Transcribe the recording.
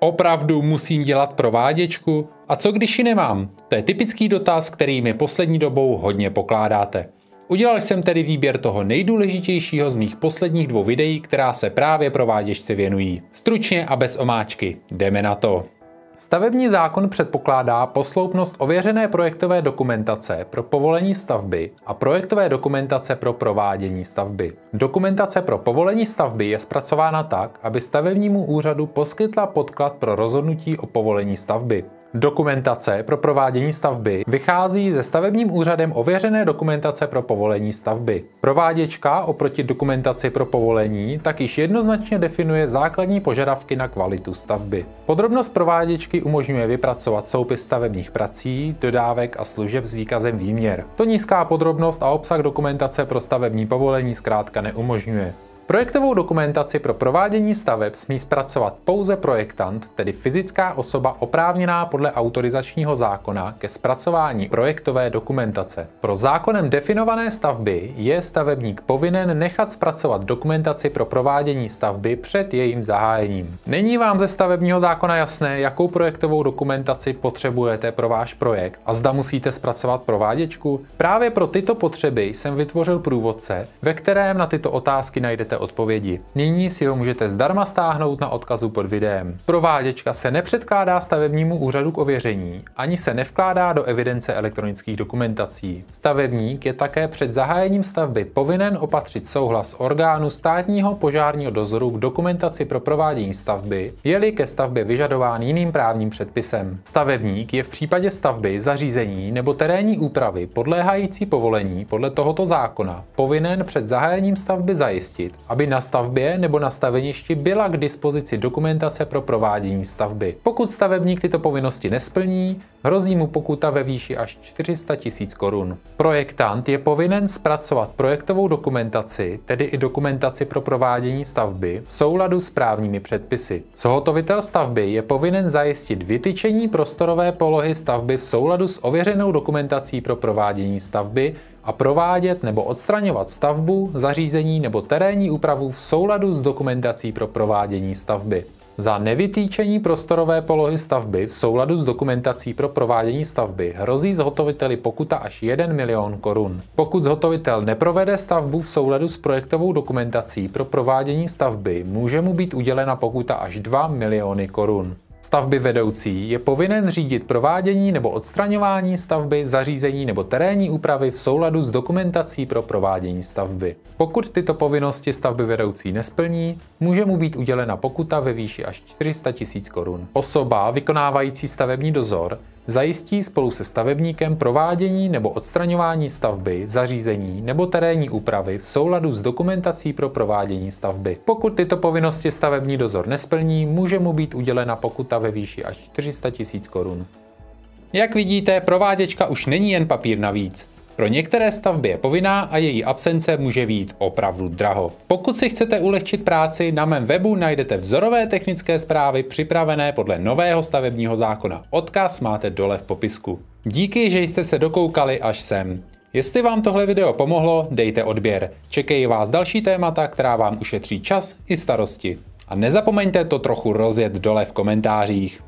Opravdu musím dělat prováděčku? A co když ji nemám? To je typický dotaz, který mi poslední dobou hodně pokládáte. Udělal jsem tedy výběr toho nejdůležitějšího z mých posledních 2 videí, která se právě prováděčce věnují. Stručně a bez omáčky. Jdeme na to. Stavební zákon předpokládá posloupnost ověřené projektové dokumentace pro povolení stavby a projektové dokumentace pro provádění stavby. Dokumentace pro povolení stavby je zpracována tak, aby stavebnímu úřadu poskytla podklad pro rozhodnutí o povolení stavby. Dokumentace pro provádění stavby vychází ze stavebním úřadem ověřené dokumentace pro povolení stavby. Prováděčka oproti dokumentaci pro povolení tak již jednoznačně definuje základní požadavky na kvalitu stavby. Podrobnost prováděčky umožňuje vypracovat soupis stavebních prací, dodávek a služeb s výkazem výměr. To nízká podrobnost a obsah dokumentace pro stavební povolení zkrátka neumožňuje. Projektovou dokumentaci pro provádění staveb smí zpracovat pouze projektant, tedy fyzická osoba oprávněná podle autorizačního zákona ke zpracování projektové dokumentace. Pro zákonem definované stavby je stavebník povinen nechat zpracovat dokumentaci pro provádění stavby před jejím zahájením. Není vám ze stavebního zákona jasné, jakou projektovou dokumentaci potřebujete pro váš projekt a zda musíte zpracovat prováděčku? Právě pro tyto potřeby jsem vytvořil průvodce, ve kterém na tyto otázky najdete odpovědi. Nyní si ho můžete zdarma stáhnout na odkazu pod videem. Prováděčka se nepředkládá stavebnímu úřadu k ověření, ani se nevkládá do evidence elektronických dokumentací. Stavebník je také před zahájením stavby povinen opatřit souhlas orgánu státního požárního dozoru k dokumentaci pro provádění stavby, je-li ke stavbě vyžadován jiným právním předpisem. Stavebník je v případě stavby, zařízení nebo terénní úpravy podléhající povolení podle tohoto zákona povinen před zahájením stavby zajistit, aby na stavbě nebo na staveništi byla k dispozici dokumentace pro provádění stavby. Pokud stavebník tyto povinnosti nesplní, hrozí mu pokuta ve výši až 400 000 korun. Projektant je povinen zpracovat projektovou dokumentaci, tedy i dokumentaci pro provádění stavby, v souladu s právními předpisy. Zhotovitel stavby je povinen zajistit vytyčení prostorové polohy stavby v souladu s ověřenou dokumentací pro provádění stavby a provádět nebo odstraňovat stavbu, zařízení nebo terénní úpravu v souladu s dokumentací pro provádění stavby. Za nevytýčení prostorové polohy stavby v souladu s dokumentací pro provádění stavby hrozí zhotoviteli pokuta až 1 milion korun. Pokud zhotovitel neprovede stavbu v souladu s projektovou dokumentací pro provádění stavby, může mu být udělena pokuta až 2 miliony korun. Stavby vedoucí je povinen řídit provádění nebo odstraňování stavby, zařízení nebo terénní úpravy v souladu s dokumentací pro provádění stavby. Pokud tyto povinnosti stavby vedoucí nesplní, může mu být udělena pokuta ve výši až 400 000 korun. Osoba vykonávající stavební dozor zajistí spolu se stavebníkem provádění nebo odstraňování stavby, zařízení nebo terénní úpravy v souladu s dokumentací pro provádění stavby. Pokud tyto povinnosti stavební dozor nesplní, může mu být udělena pokuta ve výši až 400 000 korun. Jak vidíte, prováděčka už není jen papír navíc. Pro některé stavby je povinná a její absence může vyjít opravdu draho. Pokud si chcete ulehčit práci, na mém webu najdete vzorové technické zprávy připravené podle nového stavebního zákona. Odkaz máte dole v popisku. Díky, že jste se dokoukali až sem. Jestli vám tohle video pomohlo, dejte odběr. Čekají vás další témata, která vám ušetří čas i starosti. A nezapomeňte to trochu rozjet dole v komentářích.